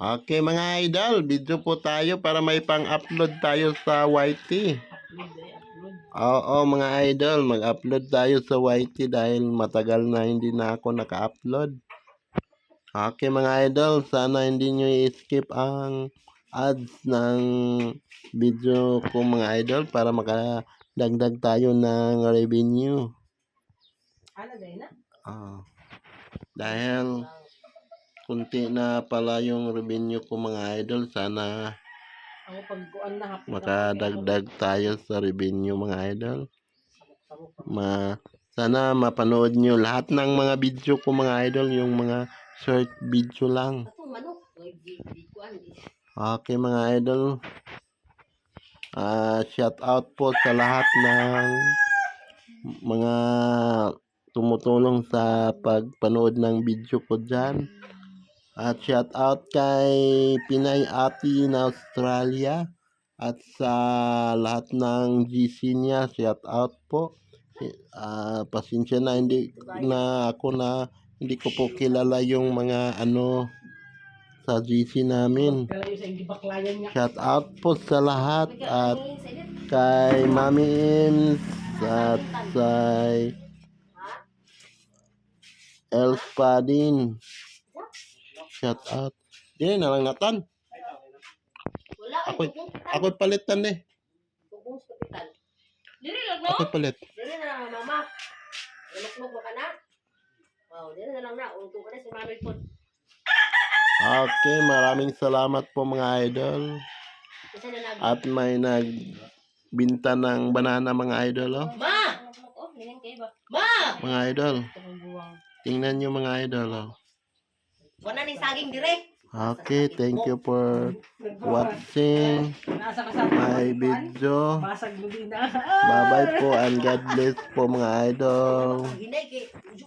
Okay, mga idol, video po tayo para may pang-upload tayo sa YT. Oo, mga idol, mag-upload tayo sa YT dahil matagal na hindi na ako naka-upload. Okay, mga idol, sana hindi nyo i-skip ang ads ng video ko, mga idol, para makadagdag tayo ng revenue. Dahil kunti na pala yung revenue ko, mga idol, sana makadagdag tayo sa revenue, mga idol. Sana mapanood nyo lahat ng mga video ko, mga idol, yung mga short video lang. Okay, mga idol, shout out po sa lahat ng mga tumutulong sa pagpanood ng video ko dyan. At shout out kay Pinay Ati na Australia at sa lahat ng GC niya, shout out po. Pasensya na hindi ko po kilala yung mga sa GC namin. Shout out po sa lahat at kay Mami Ims at kay Elfa din. Shout out. Di na lang natan. Ako palitan eh. Ako palit. Dili na mama. Lukmok ka na. Wow, dili na lang na. Untung ka na si mami po. Okay, maraming salamat po, mga idol. At may nagbinta ng banana, mga idol. Oh. Ma! Ma! Mga idol. Tingnan nyo, mga idol. Oh. Wala ning saging dire. Okay, thank you for watching my video. Bye-bye po and God bless po, mga idol.